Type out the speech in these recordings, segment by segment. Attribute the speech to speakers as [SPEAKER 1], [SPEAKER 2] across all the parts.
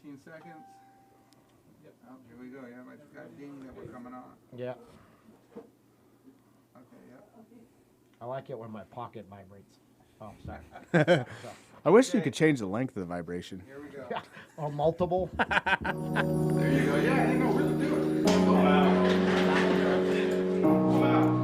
[SPEAKER 1] 15 seconds. Yep. Oh, here we go. Yeah, I just got ding that we're coming on.
[SPEAKER 2] Yeah.
[SPEAKER 1] Okay, yep.
[SPEAKER 2] I like it when my pocket vibrates. Oh, sorry.
[SPEAKER 3] I wish you could change the length of the vibration.
[SPEAKER 1] Here we go.
[SPEAKER 2] Yeah. Or multiple.
[SPEAKER 1] There you go. Yeah, you know, really do it. Oh, wow. Oh, wow.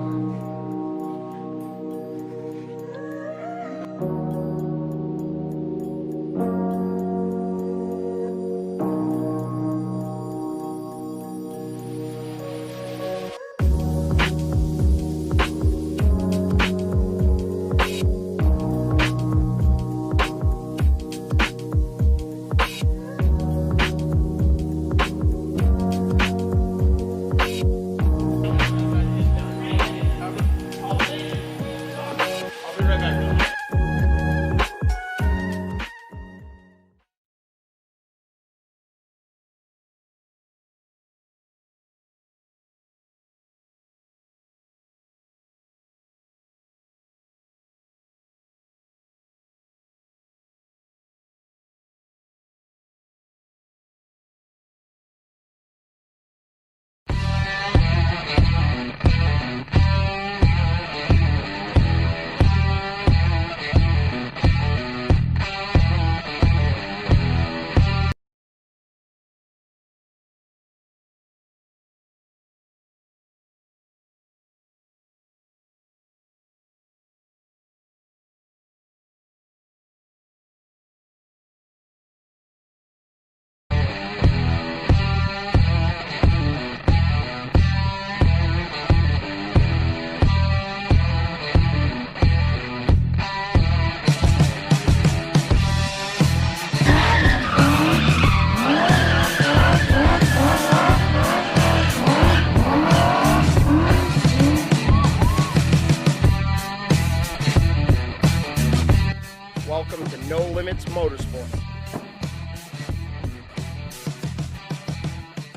[SPEAKER 2] Welcome to No Limits Motorsports.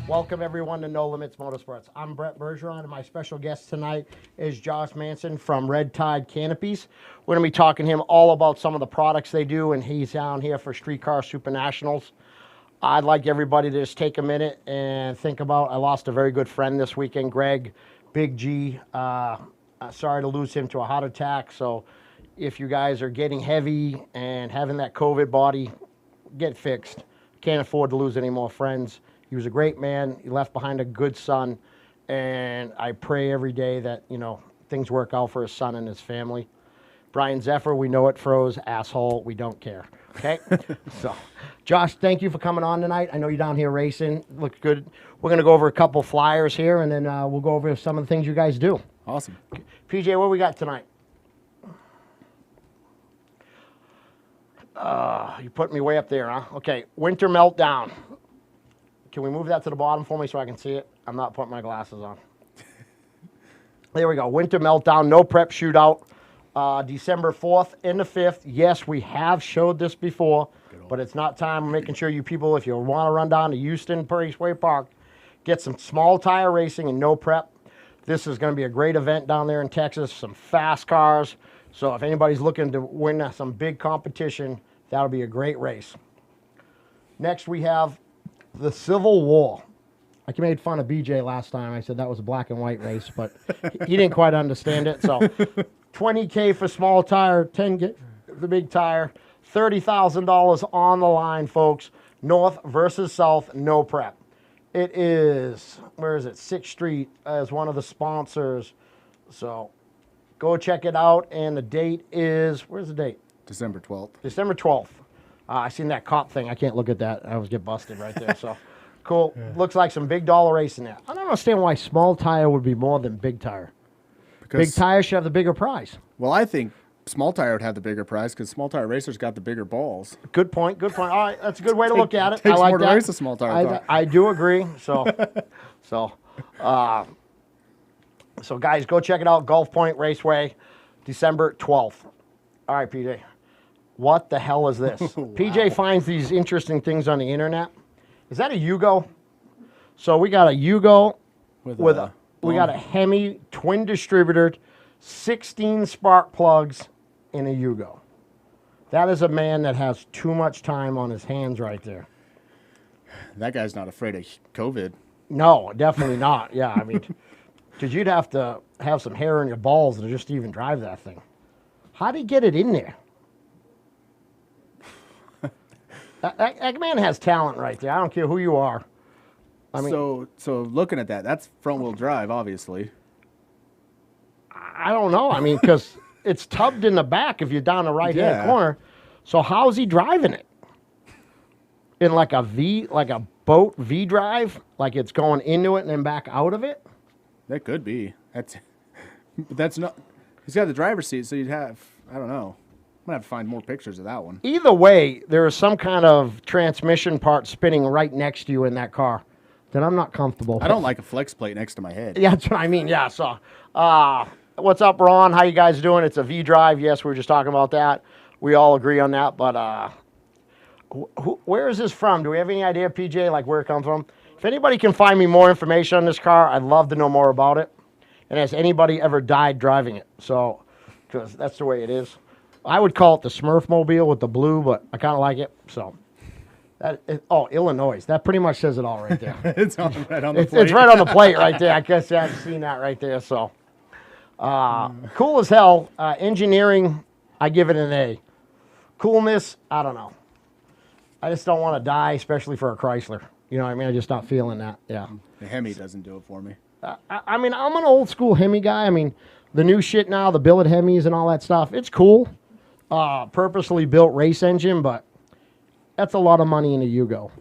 [SPEAKER 2] Welcome everyone to No Limits Motorsports. I'm Brett Bergeron, and my special guest tonight is Josh Minson from Red Tide Canopies. We're going to be talking to him all about some of the products they do, and he's down here for Streetcar Super Nationals. I'd like everybody to just take a minute and think about, I lost a very good friend this weekend, Greg, Big G. Sorry to lose him to a heart attack, so if you guys are getting heavy and having that COVID body, get fixed. Can't afford to lose any more friends. He was a great man. He left behind a good son, and I pray every day that, you know, things work out for his son and his family. Brian Zephyr, we know it froze. Asshole, we don't care. Okay? So, Josh, thank you for coming on tonight. I know you're down here racing. Looks good. We're going to go over a couple flyers here, and then we'll go over some of the things you guys do.
[SPEAKER 3] Awesome.
[SPEAKER 2] PJ, what we got tonight? You put me way up there, huh? Okay, Winter Meltdown. Can we move that to the bottom for me so I can see it? I'm not putting my glasses on. There we go. Winter Meltdown, no prep shootout. December 4th and the 5th. Yes, we have showed this before, but it's not time. Making sure you people, if you want to run down to Houston Raceway Park, get some small tire racing and no prep. This is going to be a great event down there in Texas. Some fast cars. So if anybody's looking to win some big competition, that'll be a great race. Next, we have the Civil War. I made fun of BJ last time. I said that was a black and white race, but he didn't quite understand it. So $20K for small tire, $10K the big tire, $30,000 on the line, folks. North versus South, no prep. It is, where is it? 6th Street as one of the sponsors. So go check it out. And the date is, where's the date?
[SPEAKER 3] December 12th.
[SPEAKER 2] December 12th. I seen that cop thing. I can't look at that. I always get busted right there. So, cool. Yeah. Looks like some big dollar racing there. I don't understand why small tire would be more than big tire. Because big tire should have the bigger prize.
[SPEAKER 3] Well, I think small tire would have the bigger prize because small tire racers got the bigger balls.
[SPEAKER 2] Good point. Good point. All right, that's a good way to look at it.
[SPEAKER 3] Takes
[SPEAKER 2] I like
[SPEAKER 3] more
[SPEAKER 2] that.
[SPEAKER 3] to race a small tire car.
[SPEAKER 2] I do agree. So, so guys, go check it out. Gulf Point Raceway, December 12th. All right, PJ. What the hell is this? Wow. PJ finds these interesting things on the internet. Is that a Yugo? So we got a Yugo we got a Hemi twin distributed, 16 spark plugs in a Yugo. That is a man that has too much time on his hands right there.
[SPEAKER 3] That guy's not afraid of COVID.
[SPEAKER 2] No, definitely not. Yeah, I mean, because you'd have to have some hair in your balls to just even drive that thing. How'd he get it in there? That man has talent right there. I don't care who you are. I mean,
[SPEAKER 3] so looking at that, that's front wheel drive, obviously.
[SPEAKER 2] I don't know. I mean, because it's tubbed in the back if you're down the right-hand corner. So how's he driving it? In like a boat V drive? Like it's going into it and then back out of it?
[SPEAKER 3] That could be. That's not. He's got the driver's seat, so you'd have. I don't know. I'm gonna have to find more pictures of that one.
[SPEAKER 2] Either way, there is some kind of transmission part spinning right next to you in that car that I'm not comfortable with.
[SPEAKER 3] I don't like a flex plate next to my head.
[SPEAKER 2] Yeah, that's what I mean. Yeah. So, what's up, Ron? How you guys doing? It's a V drive. Yes, we were just talking about that. We all agree on that. But where is this from? Do we have any idea, PJ, like where it comes from? If anybody can find me more information on this car, I'd love to know more about it. And has anybody ever died driving it? So, because that's the way it is. I would call it the Smurf Mobile with the blue, but I kind of like it. So, Illinois. That pretty much says it all right there.
[SPEAKER 3] It's right on the plate.
[SPEAKER 2] It's right on the plate right there. I guess you haven't seen that right there. So, cool as hell. Engineering, I give it an A. Coolness, I don't know. I just don't want to die, especially for a Chrysler. You know what I mean? I'm just not feeling that. Yeah.
[SPEAKER 3] The Hemi doesn't do it for me.
[SPEAKER 2] I mean, I'm an old school Hemi guy. I mean, the new shit now, the billet Hemis and all that stuff, it's cool. Purposely built race engine, but that's a lot of money in a Yugo.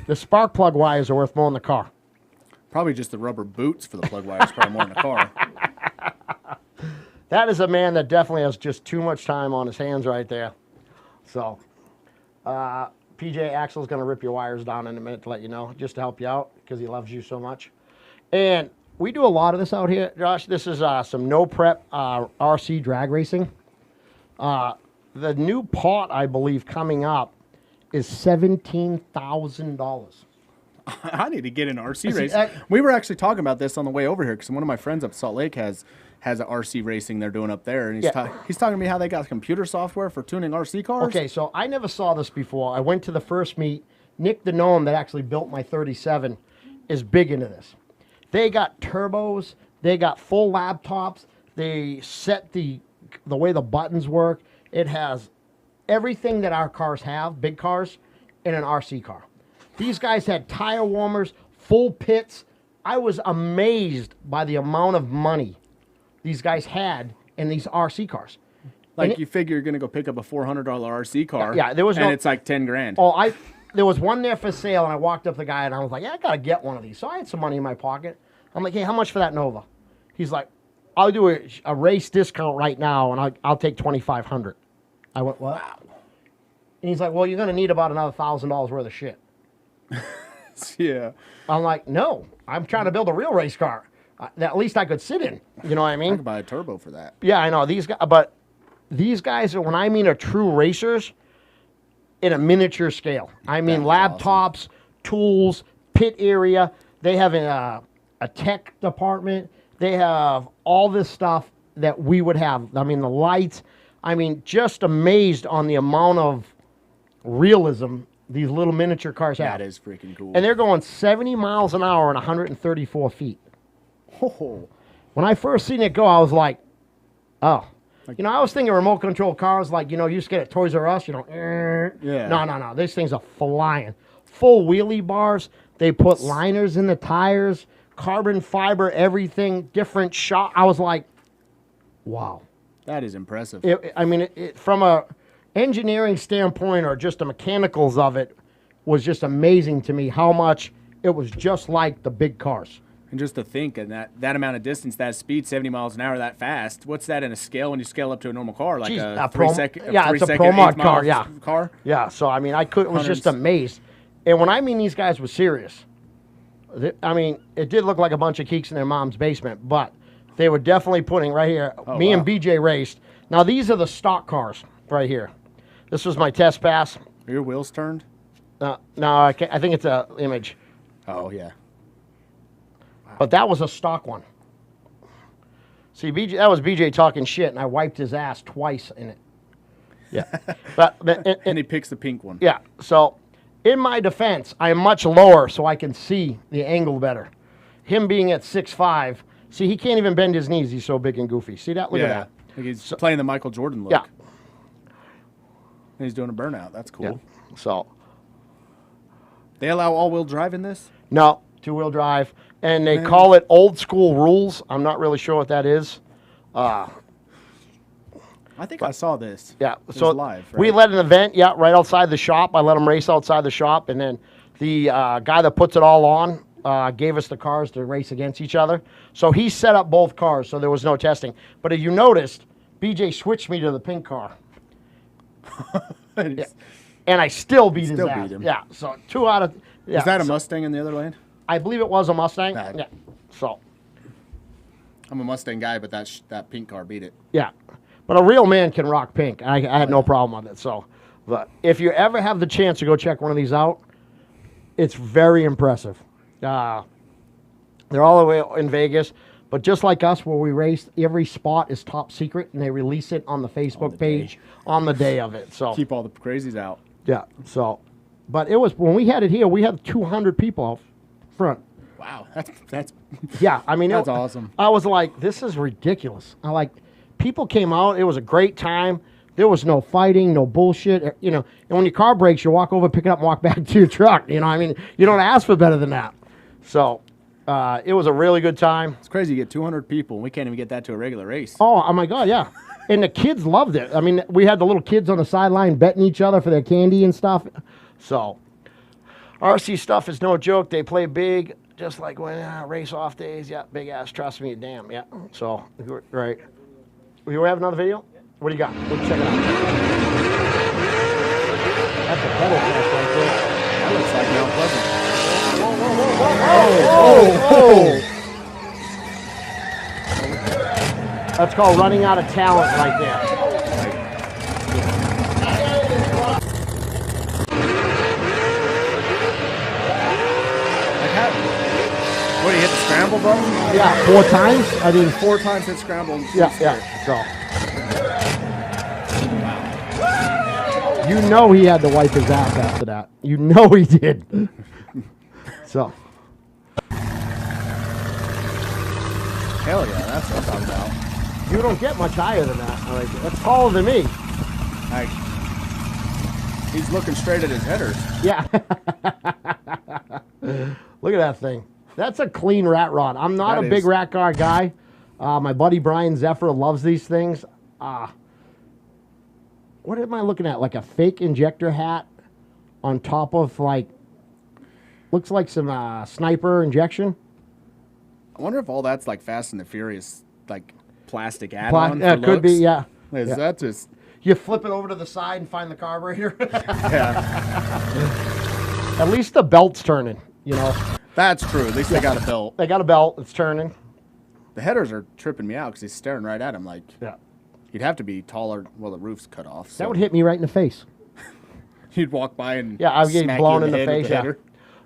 [SPEAKER 2] The spark plug wires are worth more in the car.
[SPEAKER 3] Probably just the rubber boots for the plug wires, probably more in the car.
[SPEAKER 2] That is a man that definitely has just too much time on his hands right there. So, PJ Axel's going to rip your wires down in a minute to let you know, just to help you out because he loves you so much. And we do a lot of this out here, Josh. This is some no-prep RC drag racing. The new pot, I believe, coming up is $17,000.
[SPEAKER 3] I need to get an RC race. We were actually talking about this on the way over here because one of my friends up at Salt Lake has an RC racing they're doing up there, and he's talking to me how they got computer software for tuning RC cars.
[SPEAKER 2] Okay, so I never saw this before. I went to the first meet. Nick the Gnome that actually built my 37 is big into this. They got turbos. They got full laptops. They set the way the buttons work. It has everything that our cars have, big cars, in an RC car. These guys had tire warmers, full pits. I was amazed by the amount of money these guys had in these RC cars.
[SPEAKER 3] Like you figure you're going to go pick up a $400 RC car.
[SPEAKER 2] Yeah, there was
[SPEAKER 3] and it's like 10 grand.
[SPEAKER 2] Oh, there was one there for sale, and I walked up to the guy, and I was like, yeah, I got to get one of these. So I had some money in my pocket. I'm like, hey, how much for that Nova? He's like, I'll do a race discount right now, and I'll take $2,500. I went, what? Wow. And he's like, well, you're going to need about another $1,000 worth of shit.
[SPEAKER 3] Yeah.
[SPEAKER 2] I'm like, no, I'm trying to build a real race car that at least I could sit in. You know what I mean?
[SPEAKER 3] I could buy a turbo for that.
[SPEAKER 2] Yeah, I know. But these guys, when I mean are true racers, in a miniature scale. I mean laptops, awesome. Tools, pit area. They have a tech department. They have all this stuff that we would have. I mean, the lights. I mean, just amazed on the amount of realism these little miniature cars have.
[SPEAKER 3] That is freaking cool.
[SPEAKER 2] And they're going 70 miles an hour and 134 feet.
[SPEAKER 3] Oh.
[SPEAKER 2] When I first seen it go, I was like, oh. You know, I was thinking remote control cars like, you know, you used to get at Toys R Us, you know.
[SPEAKER 3] Yeah.
[SPEAKER 2] No. These things are flying. Full wheelie bars. They put liners in the tires, carbon fiber, everything, different shot. I was like, wow.
[SPEAKER 3] That is impressive.
[SPEAKER 2] From a engineering standpoint or just the mechanicals of it was just amazing to me how much it was just like the big cars.
[SPEAKER 3] And just to think, and that amount of distance, that speed, 70 miles an hour, that fast, what's that in a scale when you scale up to a normal car? Like
[SPEAKER 2] Jeez,
[SPEAKER 3] a
[SPEAKER 2] it's a Pro Mod car, yeah.
[SPEAKER 3] Car?
[SPEAKER 2] Yeah, so I mean, was just amazed. And when I mean these guys were serious, I mean, it did look like a bunch of geeks in their mom's basement, but they were definitely putting right here. Me and BJ raced. Now, these are the stock cars right here. This was my test pass.
[SPEAKER 3] Are your wheels turned?
[SPEAKER 2] No, I think it's a image.
[SPEAKER 3] Oh, yeah.
[SPEAKER 2] But that was a stock one. See, that was BJ talking shit, and I wiped his ass twice in it. Yeah. And
[SPEAKER 3] he picks the pink one.
[SPEAKER 2] Yeah. So In my defense, I am much lower, so I can see the angle better. Him being at 6'5", see, he can't even bend his knees. He's so big and goofy. See that? Look at that.
[SPEAKER 3] Like he's playing the Michael Jordan look.
[SPEAKER 2] Yeah.
[SPEAKER 3] And he's doing a burnout. That's cool.
[SPEAKER 2] Yeah. So.
[SPEAKER 3] They allow all-wheel drive in this?
[SPEAKER 2] No, two-wheel drive. And they call it old school rules. I'm not really sure what that is.
[SPEAKER 3] I think I saw this.
[SPEAKER 2] Yeah.
[SPEAKER 3] It
[SPEAKER 2] So
[SPEAKER 3] was live, right?
[SPEAKER 2] we led an event, right outside the shop. I let them race outside the shop. And then the guy that puts it all on gave us the cars to race against each other. So he set up both cars, so there was no testing. But if you noticed, BJ switched me to the pink car. Yeah. And I still beat his ass.
[SPEAKER 3] Beat him.
[SPEAKER 2] Yeah, so 2 out of... Yeah.
[SPEAKER 3] Is that a Mustang in the other lane?
[SPEAKER 2] I believe it was a Mustang.
[SPEAKER 3] Nah.
[SPEAKER 2] Yeah, so...
[SPEAKER 3] I'm a Mustang guy, but that pink car beat it.
[SPEAKER 2] Yeah, but a real man can rock pink. I had no problem with it. So, but if you ever have the chance to go check one of these out, it's very impressive. They're all the way in Vegas, but just like us, where we raced, every spot is top secret, and they release it on the Facebook page on the day of it. So
[SPEAKER 3] keep all the crazies out.
[SPEAKER 2] Yeah. So, but it was when we had it here, we had 200 people out front.
[SPEAKER 3] Wow, that's
[SPEAKER 2] Yeah, I mean,
[SPEAKER 3] that's awesome.
[SPEAKER 2] I was like, this is ridiculous. People came out. It was a great time. There was no fighting, no bullshit, And when your car breaks, you walk over, pick it up, and walk back to your truck. You don't ask for better than that. So, it was a really good time.
[SPEAKER 3] It's crazy. You get 200 people, and we can't even get that to a regular race.
[SPEAKER 2] Oh my God, yeah. And the kids loved it. I mean, we had the little kids on the sideline betting each other for their candy and stuff. So, RC stuff is no joke. They play big. Just like when race off days, big ass, trust me, damn, So, right. We have another video? What do you got? Let's check it out. That's a pedal test right there.
[SPEAKER 3] That looks like Mount Pleasant.
[SPEAKER 2] That's called running out of talent right there.
[SPEAKER 3] What, do you hit the scramble button?
[SPEAKER 2] Yeah, 4 times. I mean,
[SPEAKER 3] 4 times hit scramble.
[SPEAKER 2] Yeah. So, he had to wipe his ass after that. He did. So.
[SPEAKER 3] Hell yeah, that's what I'm talking about.
[SPEAKER 2] You don't get much higher than that. That's taller than me.
[SPEAKER 3] He's looking straight at his headers.
[SPEAKER 2] Yeah. Look at that thing. That's a clean rat rod. I'm not a big rat car guy. My buddy Brian Zephyr loves these things. What am I looking at? Like a fake injector hat on top of looks like some sniper injection.
[SPEAKER 3] I wonder if all that's like Fast and the Furious, like plastic add-on for
[SPEAKER 2] could be, yeah.
[SPEAKER 3] Is that just...
[SPEAKER 2] You flip it over to the side and find the carburetor.
[SPEAKER 3] Yeah.
[SPEAKER 2] At least the belt's turning,
[SPEAKER 3] That's true. At least they got a belt.
[SPEAKER 2] They got a belt. It's turning.
[SPEAKER 3] The headers are tripping me out because he's staring right at him. Like, you'd have to be taller. Well, the roof's cut off. So.
[SPEAKER 2] That would hit me right in the face.
[SPEAKER 3] You'd walk by and
[SPEAKER 2] I was getting blown in the face.
[SPEAKER 3] Yeah.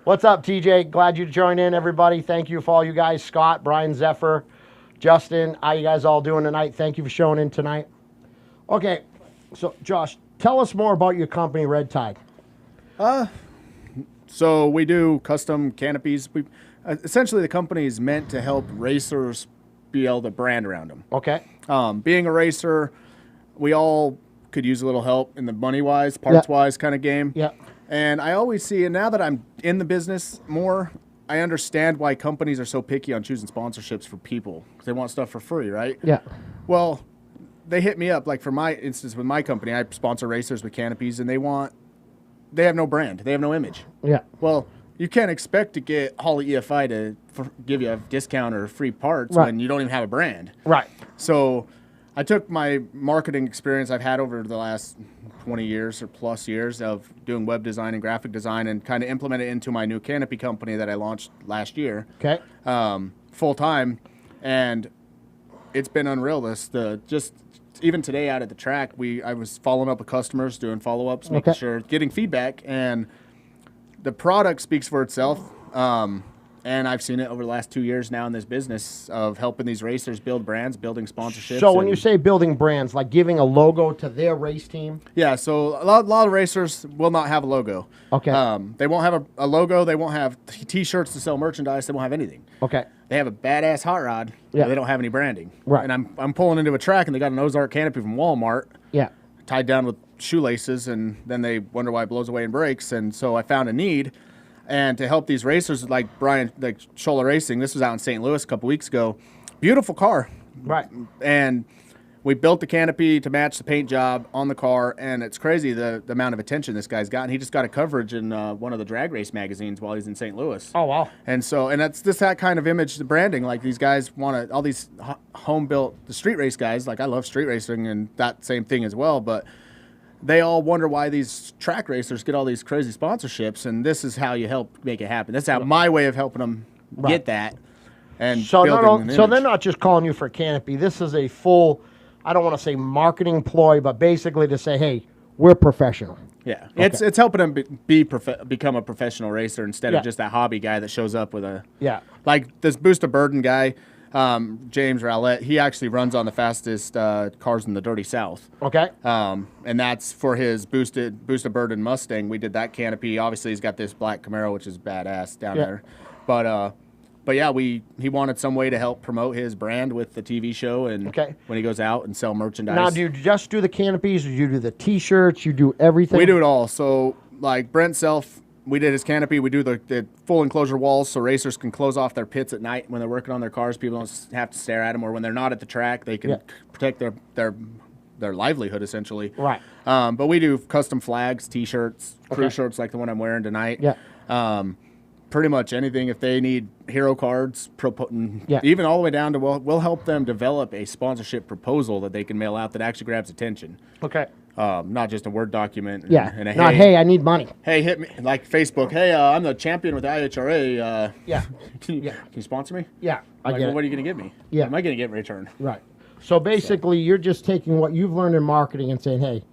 [SPEAKER 2] What's up, TJ? Glad you joined in, everybody. Thank you for all you guys. Scott, Brian Zephyr, Justin. How you guys all doing tonight? Thank you for showing in tonight. Okay, so Josh, tell us more about your company, Red Tide.
[SPEAKER 3] So we do custom canopies. We essentially the company is meant to help racers be able to brand around them.
[SPEAKER 2] Okay.
[SPEAKER 3] Being a racer, we all could use a little help in the money-wise, parts-wise kind of game.
[SPEAKER 2] Yeah.
[SPEAKER 3] And I always see, and now that I'm in the business more, I understand why companies are so picky on choosing sponsorships for people because they want stuff for free, right?
[SPEAKER 2] Yeah.
[SPEAKER 3] Well, they hit me up. Like for my instance with my company, I sponsor racers with canopies, and they have no brand. They have no image.
[SPEAKER 2] Yeah.
[SPEAKER 3] Well, you can't expect to get Holly EFI to give you a discount or free parts when you don't even have a brand.
[SPEAKER 2] Right.
[SPEAKER 3] So I took my marketing experience I've had over the last 20 years or plus years of doing web design and graphic design and kind of implement it into my new canopy company that I launched last year.
[SPEAKER 2] Okay.
[SPEAKER 3] Full time. And it's been unreal. Even today out at the track, I was following up with customers, doing follow-ups, making sure, getting feedback, and the product speaks for itself. And I've seen it over the last 2 years now in this business of helping these racers build brands, building sponsorships.
[SPEAKER 2] So when you say building brands, like giving a logo to their race team?
[SPEAKER 3] Yeah, so a lot of racers will not have a logo.
[SPEAKER 2] Okay.
[SPEAKER 3] They won't have a logo. They won't have T-shirts to sell merchandise. They won't have anything.
[SPEAKER 2] Okay.
[SPEAKER 3] They have a badass hot rod,
[SPEAKER 2] Yeah.
[SPEAKER 3] but they don't have any branding.
[SPEAKER 2] Right.
[SPEAKER 3] And I'm pulling into a track, and they got an Ozark canopy from Walmart
[SPEAKER 2] Yeah.
[SPEAKER 3] tied down with shoelaces, and then they wonder why it blows away and breaks. And so I found a need. And to help these racers like Brian, like Scholler Racing, this was out in St. Louis a couple weeks ago. Beautiful car.
[SPEAKER 2] Right.
[SPEAKER 3] And we built the canopy to match the paint job on the car, and it's crazy the amount of attention this guy's gotten. He just got a coverage in one of the drag race magazines while he's in St. Louis.
[SPEAKER 2] Oh, wow.
[SPEAKER 3] And so, and that's just that kind of image, the branding. Like these guys want to, all these home-built, the street race guys, like I love street racing and that same thing as well, but they all wonder why these track racers get all these crazy sponsorships, and this is how you help make it happen. That's how my way of helping them get that. And
[SPEAKER 2] So
[SPEAKER 3] building an
[SPEAKER 2] so
[SPEAKER 3] image.
[SPEAKER 2] they're not just calling you for a canopy. This is a full, I don't want to say marketing ploy, but basically to say, hey, we're professional.
[SPEAKER 3] Yeah,
[SPEAKER 2] Okay.
[SPEAKER 3] it's helping them become a professional racer instead
[SPEAKER 2] Yeah.
[SPEAKER 3] of just that hobby guy that shows up with a
[SPEAKER 2] Yeah.
[SPEAKER 3] like this Boost of Burden guy, James Rowlett. He actually runs on the fastest cars in the Dirty South.
[SPEAKER 2] Okay.
[SPEAKER 3] And that's for his Boost of Burden Mustang. We did that canopy. Obviously, he's got this black Camaro, which is badass down
[SPEAKER 2] Yeah.
[SPEAKER 3] there. But yeah, he wanted some way to help promote his brand with the TV show and
[SPEAKER 2] Okay.
[SPEAKER 3] when he goes out and sell merchandise.
[SPEAKER 2] Now, do you just do the canopies, or do you do the T-shirts? You do everything?
[SPEAKER 3] We do it all. So, like Brent Self, we did his canopy. We do the full enclosure walls so racers can close off their pits at night when they're working on their cars. People don't have to stare at them, or when they're not at the track, they can
[SPEAKER 2] Yeah.
[SPEAKER 3] protect their livelihood essentially.
[SPEAKER 2] Right.
[SPEAKER 3] But we do custom flags, T-shirts, crew
[SPEAKER 2] Okay.
[SPEAKER 3] shirts like the one I'm wearing tonight.
[SPEAKER 2] Yeah.
[SPEAKER 3] Pretty much anything. If they need hero cards,
[SPEAKER 2] Yeah.
[SPEAKER 3] even all the way down to we'll help them develop a sponsorship proposal that they can mail out that actually grabs attention.
[SPEAKER 2] Okay.
[SPEAKER 3] Not just a Word document.
[SPEAKER 2] Yeah.
[SPEAKER 3] And a,
[SPEAKER 2] Not, hey, I need money.
[SPEAKER 3] hey, hit me, like Facebook. Hey, I'm the champion with the IHRA.
[SPEAKER 2] Yeah.
[SPEAKER 3] Can
[SPEAKER 2] Yeah.
[SPEAKER 3] you sponsor me?
[SPEAKER 2] Yeah. I
[SPEAKER 3] Like,
[SPEAKER 2] get
[SPEAKER 3] well,
[SPEAKER 2] it.
[SPEAKER 3] what are you going to give me?
[SPEAKER 2] Yeah.
[SPEAKER 3] What am I going to get in return?
[SPEAKER 2] Right. So basically, you're just taking what you've learned in marketing and saying, hey,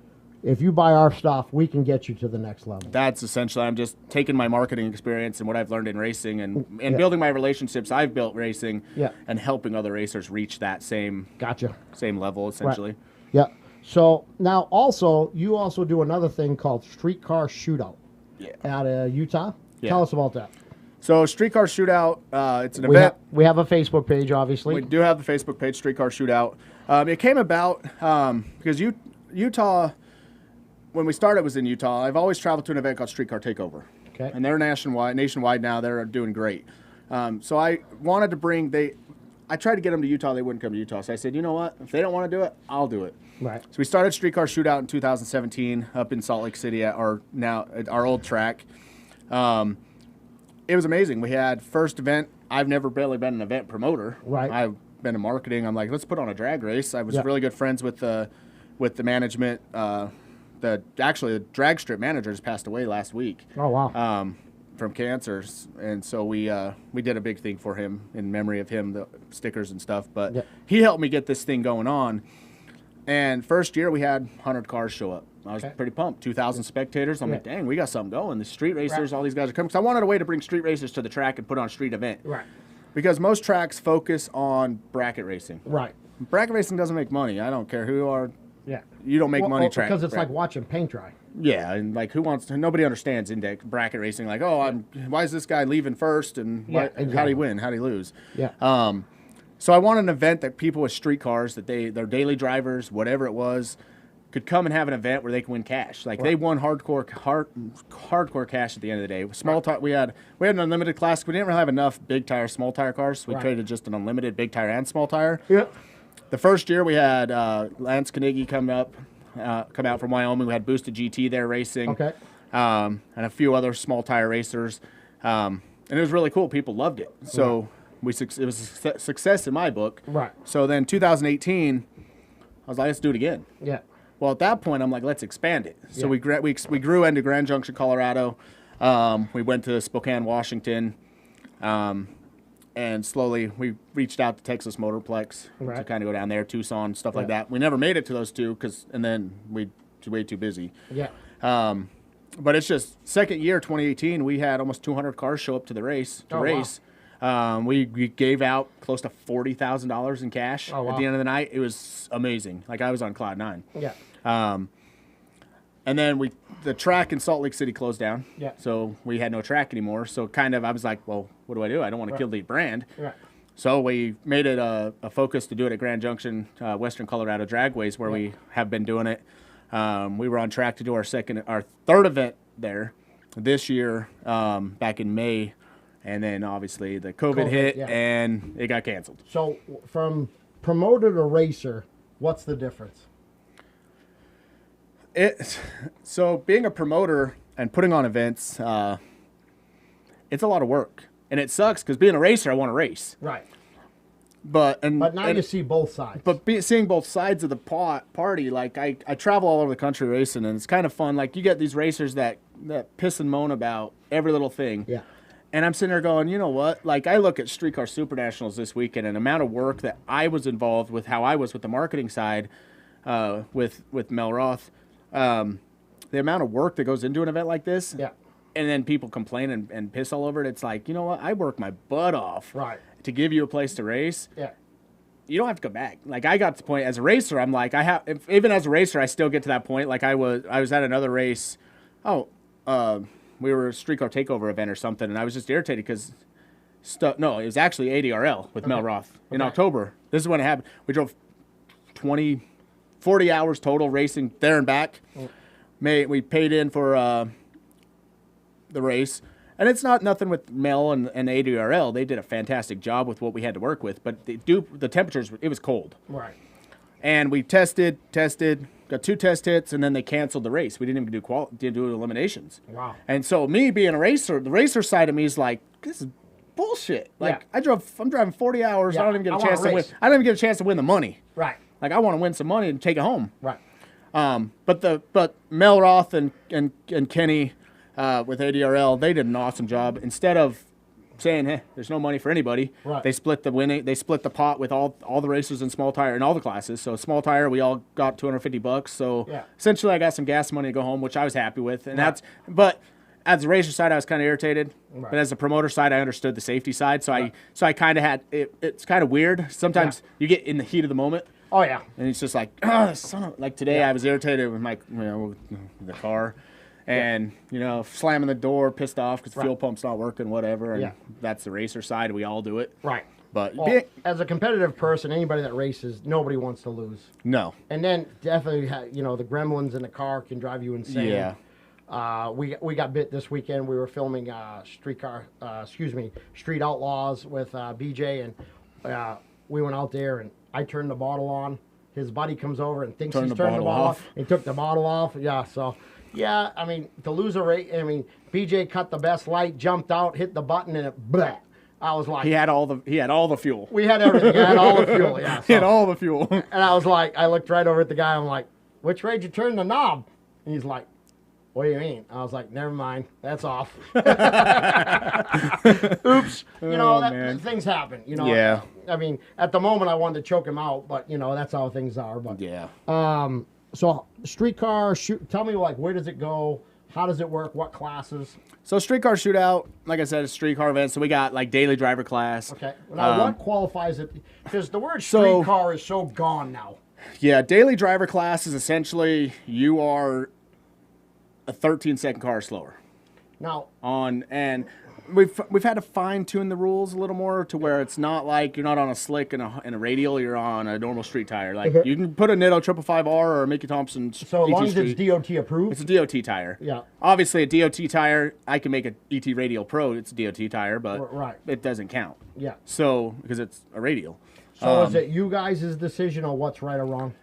[SPEAKER 2] if you buy our stuff, we can get you to the next level.
[SPEAKER 3] That's essentially, I'm just taking my marketing experience and what I've learned in racing and
[SPEAKER 2] Yeah.
[SPEAKER 3] building my relationships I've built racing
[SPEAKER 2] Yeah.
[SPEAKER 3] and helping other racers reach that same
[SPEAKER 2] Gotcha.
[SPEAKER 3] level essentially.
[SPEAKER 2] Right. Yeah. So now also, you also do another thing called Streetcar Shootout
[SPEAKER 3] Yeah.
[SPEAKER 2] out of Utah.
[SPEAKER 3] Yeah.
[SPEAKER 2] Tell us about that.
[SPEAKER 3] So Streetcar Shootout, it's an
[SPEAKER 2] We,
[SPEAKER 3] event.
[SPEAKER 2] we have a Facebook page, obviously.
[SPEAKER 3] We do have the Facebook page, Streetcar Shootout. It came about because Utah, when we started, was in Utah. I've always traveled to an event called Streetcar Takeover.
[SPEAKER 2] Okay.
[SPEAKER 3] And they're nationwide now. They're doing great. So I wanted to bring, I tried to get them to Utah. They wouldn't come to Utah. So I said, you know what? If they don't want to do it, I'll do it.
[SPEAKER 2] Right.
[SPEAKER 3] So we started Streetcar Shootout in 2017 up in Salt Lake City at our old track. It was amazing. We had first event. I've never really been an event promoter.
[SPEAKER 2] Right.
[SPEAKER 3] I've been in marketing. I'm like, let's put on a drag race. I was
[SPEAKER 2] Yeah.
[SPEAKER 3] really good friends with the management. Actually, the drag strip manager just passed away last week.
[SPEAKER 2] Oh, wow.
[SPEAKER 3] From cancer, and so we did a big thing for him in memory of him, the stickers and stuff. But
[SPEAKER 2] Yeah.
[SPEAKER 3] he helped me get this thing going on. And first year we had 100 cars show up. I was
[SPEAKER 2] Okay.
[SPEAKER 3] pretty pumped. 2,000 spectators. I'm
[SPEAKER 2] Yeah.
[SPEAKER 3] like, dang, we got something going. The street racers,
[SPEAKER 2] Right.
[SPEAKER 3] all these guys are coming. Because I wanted a way to bring street racers to the track and put on a street event.
[SPEAKER 2] Right.
[SPEAKER 3] Because most tracks focus on bracket racing.
[SPEAKER 2] Right.
[SPEAKER 3] Bracket racing doesn't make money. I don't care who you are.
[SPEAKER 2] Yeah.
[SPEAKER 3] You don't make money track.
[SPEAKER 2] Because it's like watching paint dry.
[SPEAKER 3] Yeah, and like nobody understands index bracket racing. Like, why is this guy leaving first, and
[SPEAKER 2] Yeah,
[SPEAKER 3] how'd he
[SPEAKER 2] exactly.
[SPEAKER 3] win? How'd he lose?
[SPEAKER 2] Yeah.
[SPEAKER 3] So I wanted an event that people with street cars, that their daily drivers, whatever it was, could come and have an event where they can win cash. Like they won hardcore cash at the end of the day. Small tire, we had an unlimited class. We didn't really have enough big tire, small tire cars. So we
[SPEAKER 2] Right.
[SPEAKER 3] traded just an unlimited big tire and small tire.
[SPEAKER 2] Yeah.
[SPEAKER 3] The first year we had Lance Carnegie come out from Wyoming. We had Boosted GT there racing.
[SPEAKER 2] Okay.
[SPEAKER 3] And a few other small tire racers. And it was really cool. People loved it. So it was a success in my book.
[SPEAKER 2] Right.
[SPEAKER 3] So then 2018, I was like, let's do it again.
[SPEAKER 2] Yeah.
[SPEAKER 3] Well, at that point, I'm like, let's expand it. So
[SPEAKER 2] Yeah.
[SPEAKER 3] we grew into Grand Junction, Colorado. We went to Spokane, Washington. And slowly we reached out to Texas Motorplex to
[SPEAKER 2] Right.
[SPEAKER 3] kind of go down there, Tucson, stuff like
[SPEAKER 2] Yeah.
[SPEAKER 3] that. We never made it to those two and then we were way too busy.
[SPEAKER 2] Yeah.
[SPEAKER 3] But it's just second year, 2018, we had almost 200 cars show up to the race.
[SPEAKER 2] Oh, wow.
[SPEAKER 3] We gave out close to $40,000 in cash
[SPEAKER 2] Oh, wow.
[SPEAKER 3] at the end of the night. It was amazing. Like, I was on cloud nine.
[SPEAKER 2] Yeah.
[SPEAKER 3] And then the track in Salt Lake City closed down.
[SPEAKER 2] Yeah.
[SPEAKER 3] So we had no track anymore. So kind of, I was like, well, what do? I don't want to kill the brand.
[SPEAKER 2] Right.
[SPEAKER 3] So we made it a focus to do it at Grand Junction, Western Colorado Dragways, where we have been doing it. We were on track to do our third event there this year, back in May. And then obviously the COVID hit,
[SPEAKER 2] yeah.
[SPEAKER 3] and it got canceled.
[SPEAKER 2] So from promoter to racer, what's the difference?
[SPEAKER 3] So being a promoter and putting on events, it's a lot of work, and it sucks because being a racer, I want to race.
[SPEAKER 2] Right.
[SPEAKER 3] But
[SPEAKER 2] now you see both sides.
[SPEAKER 3] But seeing both sides of the party, like I travel all over the country racing, and it's kind of fun. Like, you get these racers that piss and moan about every little thing.
[SPEAKER 2] Yeah.
[SPEAKER 3] And I'm sitting there going, you know what? Like, I look at Streetcar Super Nationals this weekend, and the amount of work that I was involved with, how I was with the marketing side, with Mel Roth, the amount of work that goes into an event like this.
[SPEAKER 2] Yeah.
[SPEAKER 3] And then people complain and piss all over it. It's like, you know what? I work my butt off.
[SPEAKER 2] Right.
[SPEAKER 3] To give you a place to race.
[SPEAKER 2] Yeah.
[SPEAKER 3] You don't have to go back. Like, I got to the point as a racer, I'm like, even as a racer, I still get to that point. Like, I was at another race. We were a Streetcar Takeover event or something, and I was just irritated because no, it was actually ADRL with Mel Roth in October. This is when it happened. We drove 40 hours total racing there and back. We paid in for the race. And it's not nothing with Mel and ADRL. They did a fantastic job with what we had to work with. But the temperatures, it was cold.
[SPEAKER 2] Right.
[SPEAKER 3] And we tested, got 2 test hits, and then they canceled the race. We didn't even do eliminations.
[SPEAKER 2] Wow.
[SPEAKER 3] And so me being a racer, the racer side of me is like, this is bullshit. Like,
[SPEAKER 2] Yeah.
[SPEAKER 3] I'm driving 40 hours.
[SPEAKER 2] Yeah.
[SPEAKER 3] I don't even get
[SPEAKER 2] I
[SPEAKER 3] a
[SPEAKER 2] wanna
[SPEAKER 3] chance to win.
[SPEAKER 2] race.
[SPEAKER 3] I don't even get a chance to win the money.
[SPEAKER 2] Right.
[SPEAKER 3] Like, I want to win some money and take it home.
[SPEAKER 2] Right.
[SPEAKER 3] But Mel Roth and Kenny with ADRL, they did an awesome job. Instead of saying, hey, there's no money for anybody,
[SPEAKER 2] Right.
[SPEAKER 3] they split the pot with all the racers in small tire in all the classes. So small tire, we all got $250. So
[SPEAKER 2] Yeah.
[SPEAKER 3] essentially, I got some gas money to go home, which I was happy with. And
[SPEAKER 2] Right.
[SPEAKER 3] but as a racer side, I was kind of irritated.
[SPEAKER 2] Right.
[SPEAKER 3] But as a promoter side, I understood the safety side. So I kind of had it's kind of weird. Sometimes you get in the heat of the moment.
[SPEAKER 2] Oh yeah.
[SPEAKER 3] And it's just like, oh, like today I was irritated with the car, and slamming the door, pissed off because fuel pump's not working, whatever. And that's the racer side. We all do it.
[SPEAKER 2] Right.
[SPEAKER 3] But
[SPEAKER 2] Well, as a competitive person, anybody that races, nobody wants to lose.
[SPEAKER 3] no.
[SPEAKER 2] And then definitely, the gremlins in the car can drive you insane.
[SPEAKER 3] Yeah.
[SPEAKER 2] We got bit this weekend. We were filming Street Outlaws with BJ, and we went out there, and I turned the bottle on. His buddy comes over and thinks he's turned the bottle off. He took the bottle off. Yeah, so, yeah, I mean, to lose a race, BJ cut the best light, jumped out, hit the button, and it, bleh. I was like...
[SPEAKER 3] He had all the fuel.
[SPEAKER 2] We had everything. He had all the fuel, yeah.
[SPEAKER 3] He had all the fuel.
[SPEAKER 2] And I was like, I looked right over at the guy. I'm like, which way did you turn the knob? And he's like, what do you mean? I was like, never mind. That's off. Oops.
[SPEAKER 3] Man.
[SPEAKER 2] Things happen.
[SPEAKER 3] Yeah.
[SPEAKER 2] I mean, at the moment, I wanted to choke him out, but, that's how things are. But
[SPEAKER 3] Yeah.
[SPEAKER 2] So, streetcar, tell me, where does it go? How does it work? What classes?
[SPEAKER 3] So streetcar shootout, like I said, is a streetcar event. So we got daily driver class.
[SPEAKER 2] Okay. Now, what qualifies it? Because the word streetcar is so gone now.
[SPEAKER 3] Yeah, daily driver class is essentially you are a 13-second car slower.
[SPEAKER 2] Now,
[SPEAKER 3] And we've had to fine tune the rules a little more to where it's not like you're not on a slick and a radial, you're on a normal street tire. Like you can put a Nitto 555R or a Mickey Thompson.
[SPEAKER 2] so as
[SPEAKER 3] ET
[SPEAKER 2] long as
[SPEAKER 3] Street.
[SPEAKER 2] it's DOT approved.
[SPEAKER 3] It's a DOT tire.
[SPEAKER 2] Yeah.
[SPEAKER 3] Obviously, a DOT tire, I can make a ET Radial Pro. It's a DOT tire, but
[SPEAKER 2] Right.
[SPEAKER 3] it doesn't count.
[SPEAKER 2] Yeah.
[SPEAKER 3] So because it's a radial.
[SPEAKER 2] So is it you guys' decision on what's right or wrong?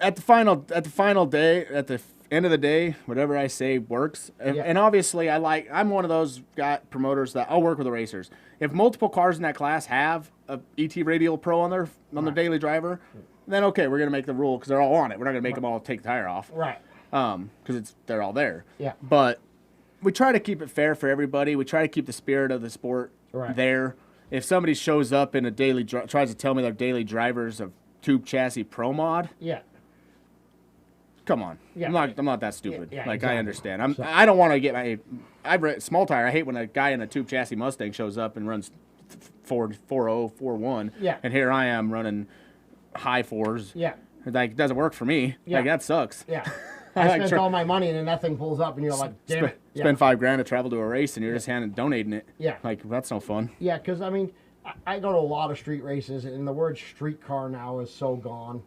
[SPEAKER 3] At the final day, at the end of the day, whatever I say works. And obviously, I'm one of those promoters that I'll work with the racers. If multiple cars in that class have a ET Radial Pro on their daily driver, then okay, we're gonna make the rule because they're all on it. We're not gonna make them all take the tire off.
[SPEAKER 2] Right.
[SPEAKER 3] Because they're all there.
[SPEAKER 2] Yeah.
[SPEAKER 3] But we try to keep it fair for everybody. We try to keep the spirit of the sport there. If somebody shows up in a tries to tell me they're daily drivers of tube chassis pro mod,
[SPEAKER 2] Yeah.
[SPEAKER 3] come on.
[SPEAKER 2] Yeah.
[SPEAKER 3] I'm not that stupid.
[SPEAKER 2] Yeah,
[SPEAKER 3] I
[SPEAKER 2] exactly.
[SPEAKER 3] understand. I don't want to get I've read small tire. I hate when a guy in a tube chassis Mustang shows up and runs 4.0, 4.1.
[SPEAKER 2] Yeah.
[SPEAKER 3] And here I am running high fours.
[SPEAKER 2] Yeah.
[SPEAKER 3] Like, it doesn't work for me.
[SPEAKER 2] Yeah.
[SPEAKER 3] Like, that sucks.
[SPEAKER 2] Yeah.
[SPEAKER 3] I
[SPEAKER 2] I
[SPEAKER 3] like
[SPEAKER 2] spent all my money and then that thing pulls up and you're like, damn it. Yeah.
[SPEAKER 3] Spend $5,000 to travel to a race and you're just donating it.
[SPEAKER 2] Yeah.
[SPEAKER 3] Like, that's no fun.
[SPEAKER 2] Yeah, because, I mean, I go to a lot of street races and the word streetcar now is so gone.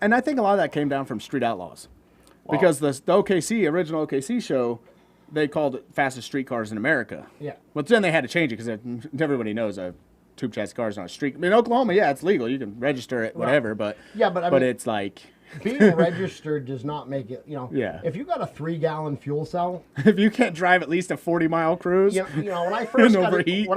[SPEAKER 3] And I think a lot of that came down from Street Outlaws.
[SPEAKER 2] Well,
[SPEAKER 3] Because the original OKC show, they called it fastest street cars in America.
[SPEAKER 2] Yeah.
[SPEAKER 3] But then they had to change it because everybody knows a tube chassis car is not a street. I mean, in Oklahoma, yeah, it's legal. You can register it, whatever. But
[SPEAKER 2] Yeah, but I
[SPEAKER 3] but
[SPEAKER 2] mean-
[SPEAKER 3] it's like,
[SPEAKER 2] Being registered does not make it,
[SPEAKER 3] Yeah.
[SPEAKER 2] If you got a 3-gallon fuel cell,
[SPEAKER 3] if you can't drive at least a 40-mile cruise,
[SPEAKER 2] when I
[SPEAKER 3] and
[SPEAKER 2] first
[SPEAKER 3] overheat.